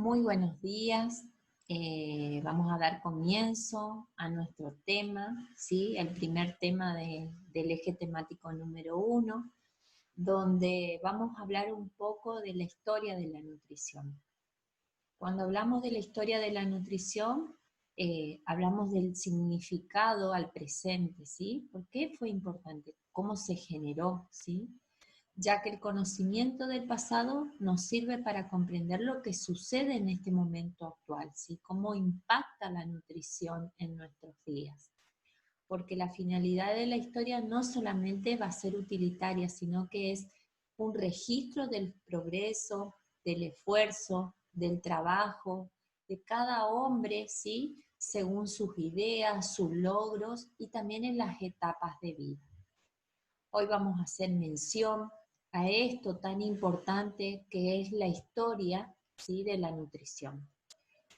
Muy buenos días. Vamos a dar comienzo a nuestro tema, ¿sí? El primer tema del eje temático número 1, donde vamos a hablar un poco de la historia de la nutrición. Cuando hablamos de la historia de la nutrición, hablamos del significado al presente, ¿sí? ¿Por qué fue importante? ¿Cómo se generó, ¿sí? Ya que el conocimiento del pasado nos sirve para comprender lo que sucede en este momento actual, ¿sí? Cómo impacta la nutrición en nuestros días. Porque la finalidad de la historia no solamente va a ser utilitaria, sino que es un registro del progreso, del esfuerzo, del trabajo, de cada hombre, ¿sí? Según sus ideas, sus logros y también en las etapas de vida. Hoy vamos a hacer mención a esto tan importante que es la historia, ¿sí? De la nutrición.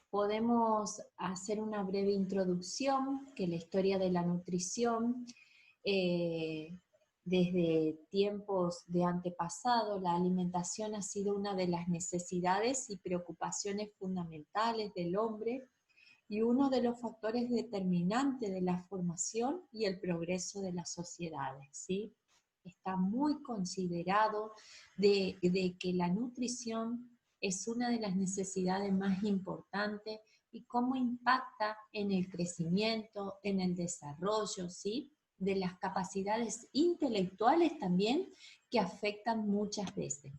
Podemos hacer una breve introducción, que la historia de la nutrición, desde tiempos de antepasado, la alimentación ha sido una de las necesidades y preocupaciones fundamentales del hombre y uno de los factores determinantes de la formación y el progreso de las sociedades, ¿sí? Está muy considerado de que la nutrición es una de las necesidades más importantes y cómo impacta en el crecimiento, en el desarrollo, ¿sí? De las capacidades intelectuales también que afectan muchas veces.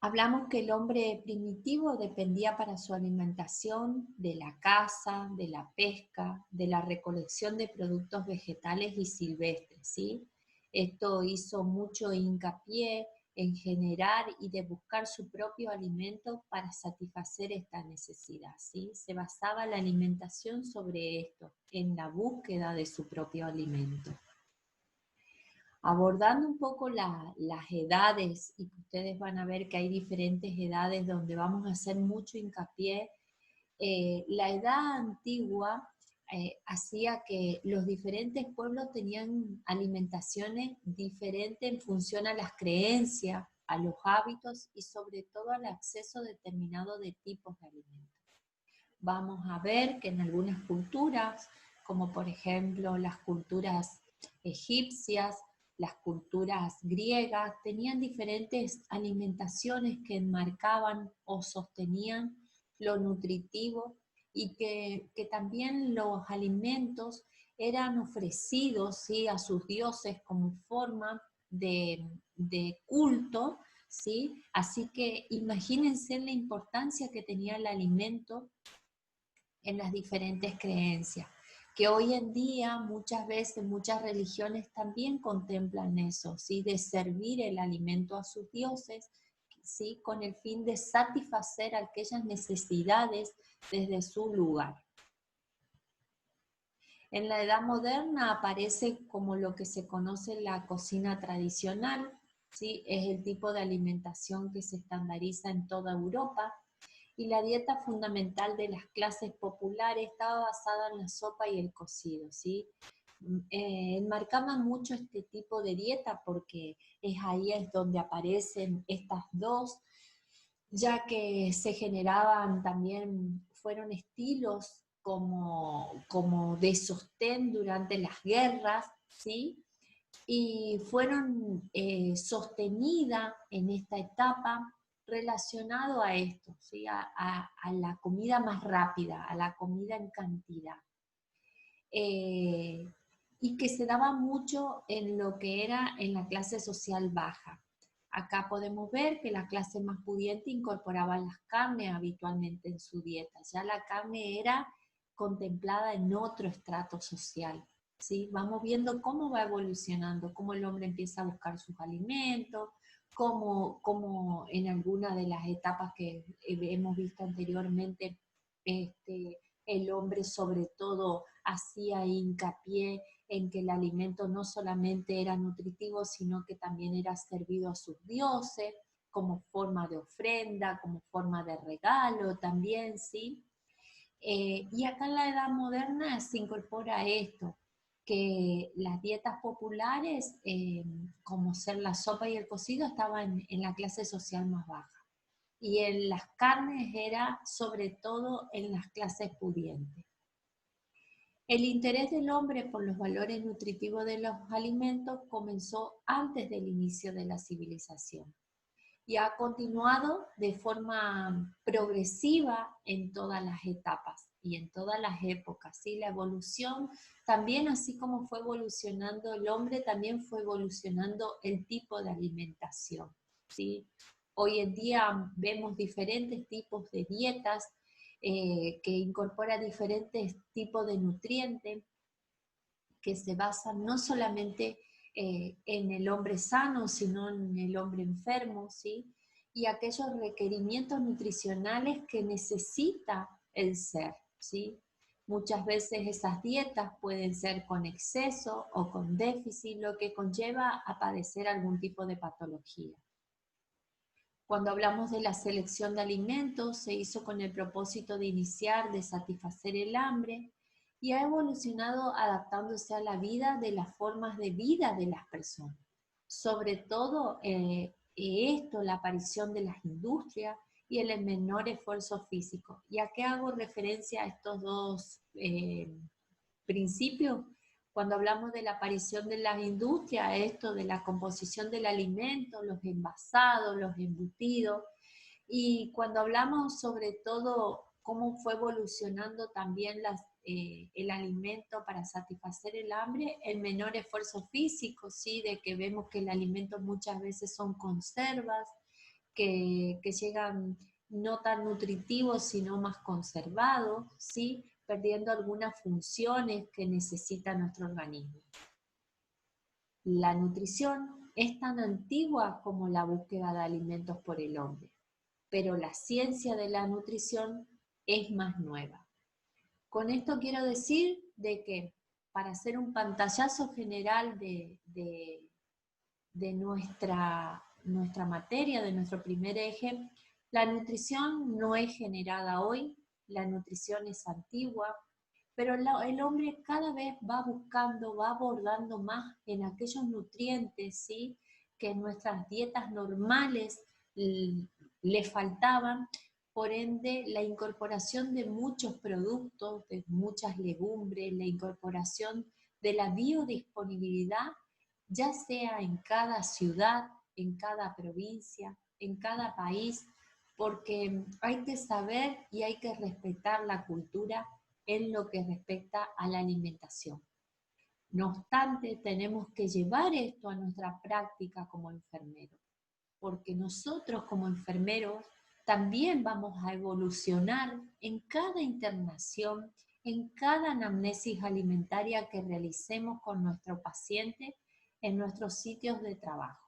Hablamos que el hombre primitivo dependía para su alimentación de la caza, de la pesca, de la recolección de productos vegetales y silvestres, ¿sí? Esto hizo mucho hincapié en generar y de buscar su propio alimento para satisfacer esta necesidad, ¿sí? Se basaba la alimentación sobre esto, en la búsqueda de su propio alimento. Abordando un poco las edades, y ustedes van a ver que hay diferentes edades donde vamos a hacer mucho hincapié. La edad antigua hacía que los diferentes pueblos tenían alimentaciones diferentes en función a las creencias, a los hábitos y sobre todo al acceso determinado de tipos de alimentos. Vamos a ver que en algunas culturas, como por ejemplo las culturas egipcias, las culturas griegas, tenían diferentes alimentaciones que enmarcaban o sostenían lo nutritivo y que también los alimentos eran ofrecidos, ¿sí? A sus dioses como forma de culto, ¿sí? Así que imagínense la importancia que tenía el alimento en las diferentes creencias, que hoy en día muchas veces muchas religiones también contemplan eso, ¿sí? De servir el alimento a sus dioses, ¿sí? Con el fin de satisfacer aquellas necesidades desde su lugar. En la edad moderna aparece como lo que se conoce la cocina tradicional, ¿sí? Es el tipo de alimentación que se estandariza en toda Europa, y la dieta fundamental de las clases populares estaba basada en la sopa y el cocido, ¿sí? Enmarcaban mucho este tipo de dieta porque ahí es donde aparecen estas dos, ya que se generaban también, fueron estilos como de sostén durante las guerras, ¿sí? Y fueron sostenidas en esta etapa relacionado a esto, ¿sí? A la comida más rápida, a la comida en cantidad. Eh, y que se daba mucho en lo que era en la clase social baja. Acá podemos ver que la clase más pudiente incorporaba las carnes habitualmente en su dieta. Ya la carne era contemplada en otro estrato social, ¿sí? Vamos viendo cómo va evolucionando, cómo el hombre empieza a buscar sus alimentos, cómo en alguna de las etapas que hemos visto anteriormente, el hombre sobre todo hacía hincapié en que el alimento no solamente era nutritivo, sino que también era servido a sus dioses, como forma de ofrenda, como forma de regalo también, ¿sí? Y acá en la edad moderna se incorpora esto, que las dietas populares, como ser la sopa y el cocido, estaban en la clase social más baja. y en las carnes era sobre todo en las clases pudientes. El interés del hombre por los valores nutritivos de los alimentos comenzó antes del inicio de la civilización y ha continuado de forma progresiva en todas las etapas y en todas las épocas. ¿Sí? La evolución también, así como fue evolucionando el hombre, también fue evolucionando el tipo de alimentación. ¿Sí? Hoy en día vemos diferentes tipos de dietas que incorporan diferentes tipos de nutrientes que se basan no solamente en el hombre sano, sino en el hombre enfermo, ¿sí? Y aquellos requerimientos nutricionales que necesita el ser, ¿sí? Muchas veces esas dietas pueden ser con exceso o con déficit, lo que conlleva a padecer algún tipo de patología. Cuando hablamos de la selección de alimentos, se hizo con el propósito de iniciar, de satisfacer el hambre, y ha evolucionado adaptándose a la vida de las formas de vida de las personas. Sobre todo la aparición de las industrias y el menor esfuerzo físico. ¿Y a qué hago referencia a estos dos principios? Cuando hablamos de la aparición de las industrias, esto de la composición del alimento, los envasados, los embutidos, y cuando hablamos sobre todo cómo fue evolucionando también el alimento para satisfacer el hambre, el menor esfuerzo físico, ¿sí? De que vemos que el alimento muchas veces son conservas, que llegan no tan nutritivos, sino más conservados, ¿sí? Perdiendo algunas funciones que necesita nuestro organismo. La nutrición es tan antigua como la búsqueda de alimentos por el hombre, pero la ciencia de la nutrición es más nueva. Con esto quiero decir de que para hacer un pantallazo general de nuestra materia, de nuestro primer eje, la nutrición no es generada hoy, la nutrición es antigua, pero el hombre cada vez va buscando, va abordando más en aquellos nutrientes, ¿sí? Que en nuestras dietas normales le faltaban, por ende la incorporación de muchos productos, de muchas legumbres, la incorporación de la biodisponibilidad, ya sea en cada ciudad, en cada provincia, en cada país, porque hay que saber y hay que respetar la cultura en lo que respecta a la alimentación. No obstante, tenemos que llevar esto a nuestra práctica como enfermeros, porque nosotros como enfermeros también vamos a evolucionar en cada internación, en cada anamnesis alimentaria que realicemos con nuestro paciente en nuestros sitios de trabajo.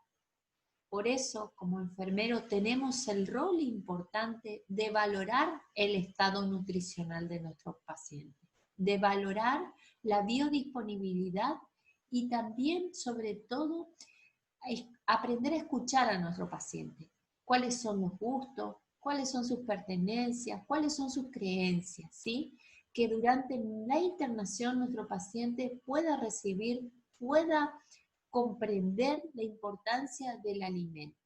Por eso, como enfermero, tenemos el rol importante de valorar el estado nutricional de nuestros pacientes, de valorar la biodisponibilidad y también, sobre todo, aprender a escuchar a nuestro paciente. ¿Cuáles son los gustos? ¿Cuáles son sus pertenencias? ¿Cuáles son sus creencias? ¿Sí? Que durante la internación nuestro paciente pueda recibir, pueda comprender la importancia del alimento.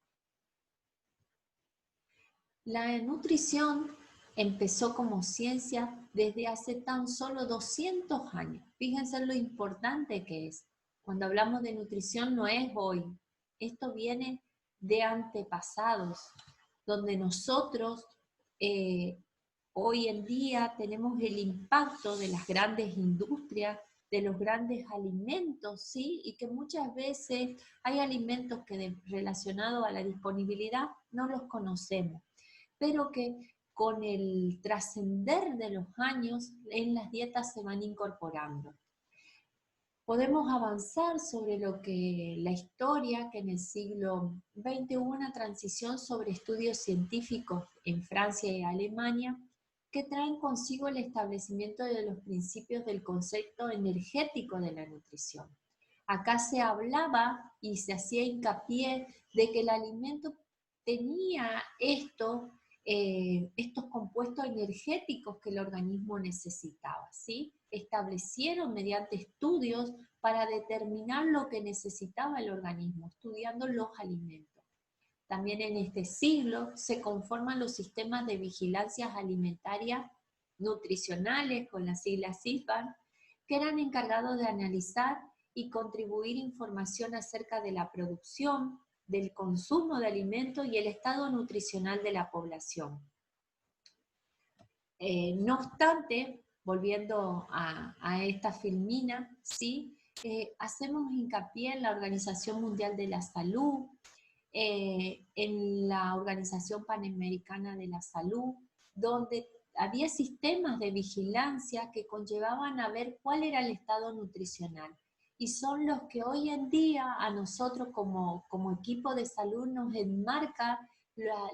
La nutrición empezó como ciencia desde hace tan solo 200 años. Fíjense lo importante que es. Cuando hablamos de nutrición no es hoy. Esto viene de antepasados, donde nosotros hoy en día tenemos el impacto de las grandes industrias, de los grandes alimentos, ¿sí? Y que muchas veces hay alimentos que relacionados a la disponibilidad no los conocemos, pero que con el trascender de los años en las dietas se van incorporando. Podemos avanzar sobre lo que la historia, que en el siglo XX hubo una transición sobre estudios científicos en Francia y Alemania, que traen consigo el establecimiento de los principios del concepto energético de la nutrición. Acá se hablaba y se hacía hincapié de que el alimento tenía estos compuestos energéticos que el organismo necesitaba, ¿sí? Establecieron mediante estudios para determinar lo que necesitaba el organismo, estudiando los alimentos. también en este siglo se conforman los sistemas de vigilancia alimentaria nutricionales, con las siglas CIFAR, que eran encargados de analizar y contribuir información acerca de la producción, del consumo de alimentos y el estado nutricional de la población. No obstante, volviendo a esta filmina, ¿sí? Hacemos hincapié en la Organización Mundial de la Salud, en la Organización Panamericana de la Salud, donde había sistemas de vigilancia que conllevaban a ver cuál era el estado nutricional. Y son los que hoy en día a nosotros como equipo de salud nos enmarca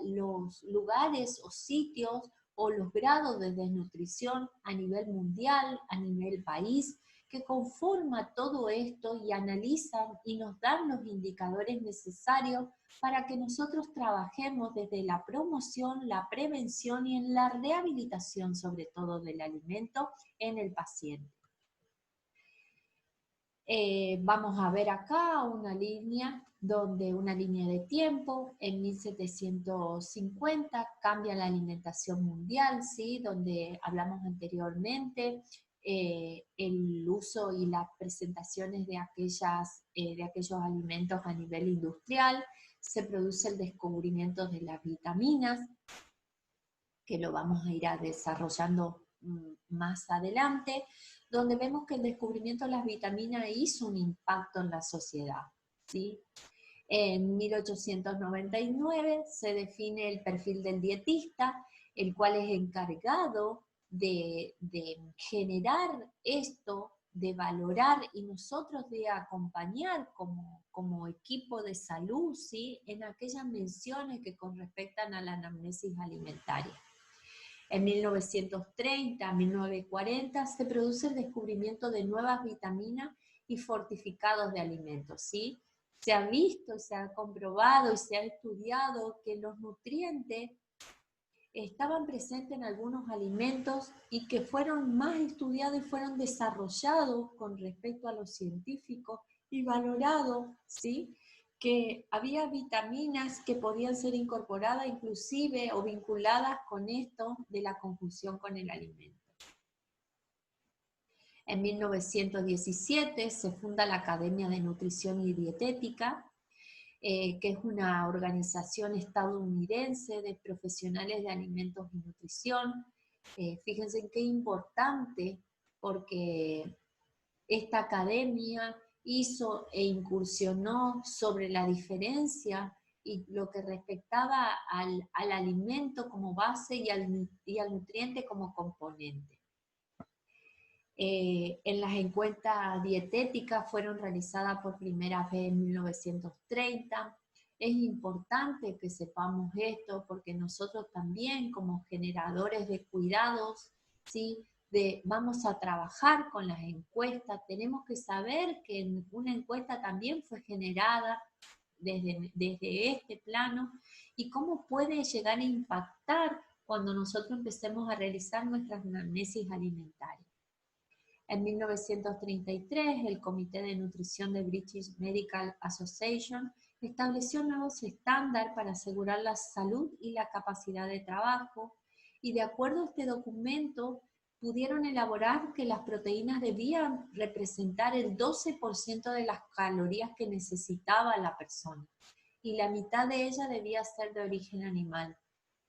los lugares o sitios o los grados de desnutrición a nivel mundial, a nivel país, que conforma todo esto y analizan y nos dan los indicadores necesarios para que nosotros trabajemos desde la promoción, la prevención y en la rehabilitación, sobre todo del alimento, en el paciente. Vamos a ver acá una línea de tiempo. En 1750 cambia la alimentación mundial, ¿sí? Donde hablamos anteriormente, el uso y las presentaciones de aquellos alimentos a nivel industrial. Se produce el descubrimiento de las vitaminas, que lo vamos a ir desarrollando más adelante, donde vemos que el descubrimiento de las vitaminas hizo un impacto en la sociedad, ¿sí? En 1899 se define el perfil del dietista, el cual es encargado de generar esto, de valorar y nosotros de acompañar como equipo de salud, ¿sí? En aquellas menciones que con respecto a la anamnesis alimentaria. En 1930, 1940 se produce el descubrimiento de nuevas vitaminas y fortificados de alimentos, ¿sí? Se ha visto, se ha comprobado y se ha estudiado que los nutrientes estaban presentes en algunos alimentos y que fueron más estudiados y fueron desarrollados con respecto a los científicos y valorados, ¿sí? Que había vitaminas que podían ser incorporadas inclusive o vinculadas con esto de la conjunción con el alimento. En 1917 se funda la Academia de Nutrición y Dietética, que es una organización estadounidense de profesionales de alimentos y nutrición. Fíjense qué importante, porque esta academia hizo e incursionó sobre la diferencia y lo que respectaba al alimento como base y al nutriente como componente. En las encuestas dietéticas fueron realizadas por primera vez en 1930. Es importante que sepamos esto porque nosotros también como generadores de cuidados, ¿sí? Vamos a trabajar con las encuestas. Tenemos que saber que una encuesta también fue generada desde este plano y cómo puede llegar a impactar cuando nosotros empecemos a realizar nuestras anamnesis alimentarias. En 1933, el Comité de Nutrición de British Medical Association estableció nuevos estándares para asegurar la salud y la capacidad de trabajo, y de acuerdo a este documento, pudieron elaborar que las proteínas debían representar el 12% de las calorías que necesitaba la persona, y la mitad de ellas debía ser de origen animal.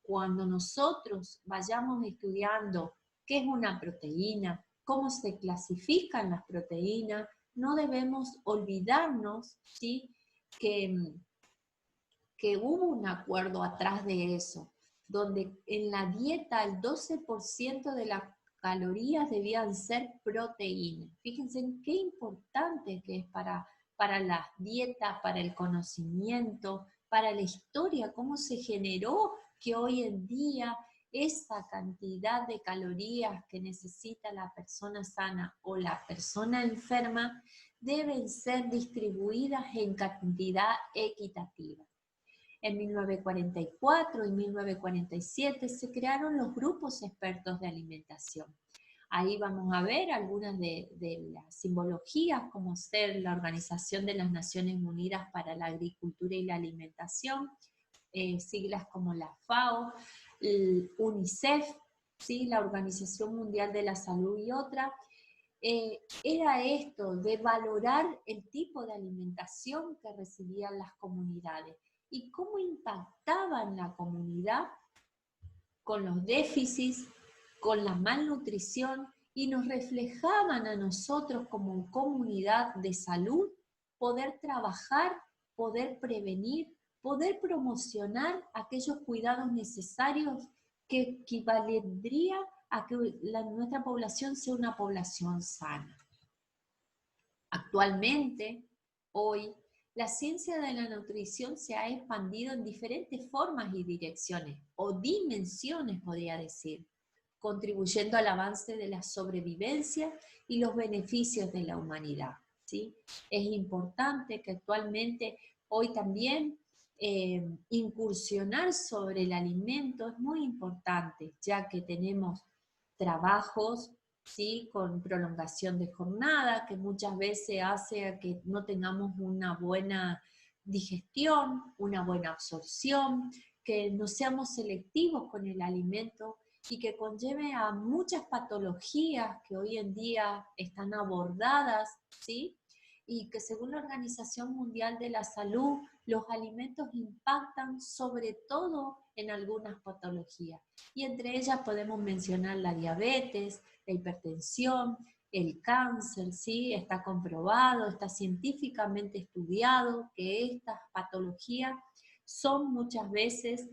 Cuando nosotros vayamos estudiando qué es una proteína, cómo se clasifican las proteínas, no debemos olvidarnos, ¿sí? que hubo un acuerdo atrás de eso, donde en la dieta el 12% de las calorías debían ser proteínas. Fíjense en qué importante que es para las dietas, para el conocimiento, para la historia, cómo se generó que hoy en día esa cantidad de calorías que necesita la persona sana o la persona enferma deben ser distribuidas en cantidad equitativa. En 1944 y 1947 se crearon los grupos expertos de alimentación. Ahí vamos a ver algunas de las simbologías, como ser la Organización de las Naciones Unidas para la Agricultura y la Alimentación, siglas como la FAO, el UNICEF, ¿sí? La Organización Mundial de la Salud y otra, era esto de valorar el tipo de alimentación que recibían las comunidades y cómo impactaban la comunidad con los déficits, con la malnutrición, y nos reflejaban a nosotros como comunidad de salud poder trabajar, poder prevenir, poder promocionar aquellos cuidados necesarios que equivaldría a que nuestra población sea una población sana. Actualmente, hoy, la ciencia de la nutrición se ha expandido en diferentes formas y direcciones, o dimensiones podría decir, contribuyendo al avance de la sobrevivencia y los beneficios de la humanidad, ¿sí? Es importante que actualmente, hoy también, incursionar sobre el alimento es muy importante, ya que tenemos trabajos, ¿sí? Con prolongación de jornada, que muchas veces hace que no tengamos una buena digestión, una buena absorción, que no seamos selectivos con el alimento y que conlleve a muchas patologías que hoy en día están abordadas, ¿sí? Y que según la Organización Mundial de la Salud, los alimentos impactan sobre todo en algunas patologías. Y entre ellas podemos mencionar la diabetes, la hipertensión, el cáncer, ¿sí? Está comprobado, está científicamente estudiado que estas patologías son muchas veces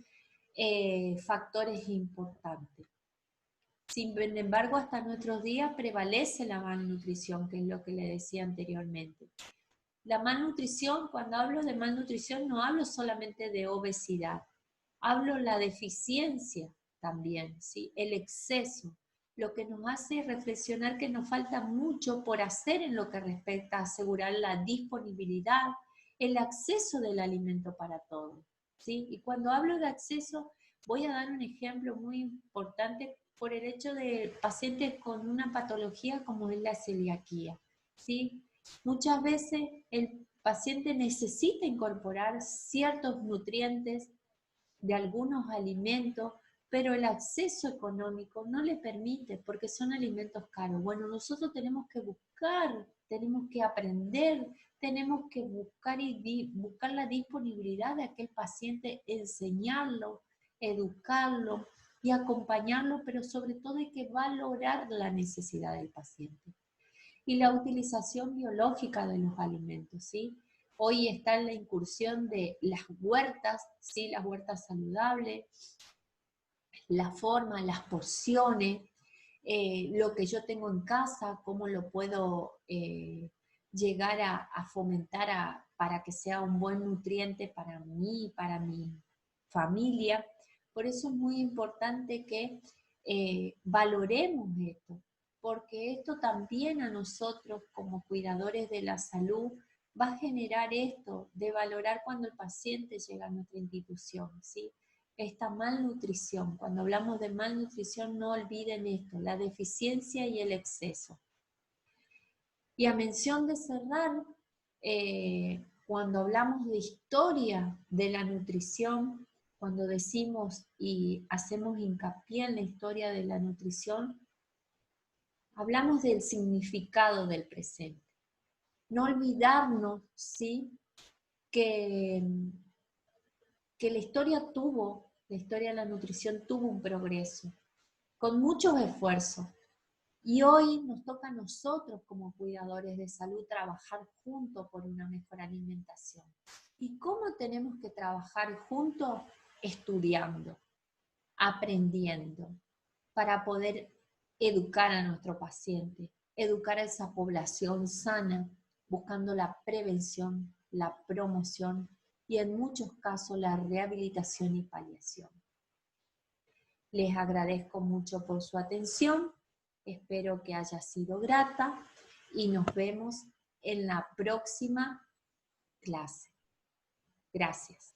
factores importantes. Sin embargo, hasta nuestros días prevalece la malnutrición, que es lo que le decía anteriormente. La malnutrición, cuando hablo de malnutrición, no hablo solamente de obesidad, hablo de la deficiencia también, ¿sí? El exceso, lo que nos hace reflexionar que nos falta mucho por hacer en lo que respecta a asegurar la disponibilidad, el acceso del alimento para todos, ¿sí? Y cuando hablo de acceso, voy a dar un ejemplo muy importante por el hecho de pacientes con una patología como es la celiaquía, ¿sí? Muchas veces el paciente necesita incorporar ciertos nutrientes de algunos alimentos, pero el acceso económico no le permite porque son alimentos caros. Bueno, nosotros tenemos que buscar, tenemos que aprender, tenemos que buscar la disponibilidad de aquel paciente, enseñarlo, educarlo y acompañarlo, pero sobre todo hay que valorar la necesidad del paciente. Y la utilización biológica de los alimentos, ¿sí? Hoy está en la incursión de las huertas, ¿sí? Las huertas saludables, la forma, las porciones, lo que yo tengo en casa, cómo lo puedo llegar a fomentar para que sea un buen nutriente para mí, para mi familia. Por eso es muy importante que valoremos esto, porque esto también a nosotros como cuidadores de la salud va a generar esto de valorar cuando el paciente llega a nuestra institución, ¿sí? Esta malnutrición, cuando hablamos de malnutrición no olviden esto, la deficiencia y el exceso. Y a mención de cerrar, cuando hablamos de historia de la nutrición, cuando decimos y hacemos hincapié en la historia de la nutrición, hablamos del significado del presente. No olvidarnos, ¿sí? que la historia de la nutrición tuvo un progreso, con muchos esfuerzos. Y hoy nos toca a nosotros como cuidadores de salud trabajar juntos por una mejor alimentación. ¿Y cómo tenemos que trabajar juntos? Estudiando, aprendiendo, para poder educar a nuestro paciente, educar a esa población sana, buscando la prevención, la promoción y en muchos casos la rehabilitación y paliación. Les agradezco mucho por su atención, espero que haya sido grata y nos vemos en la próxima clase. Gracias.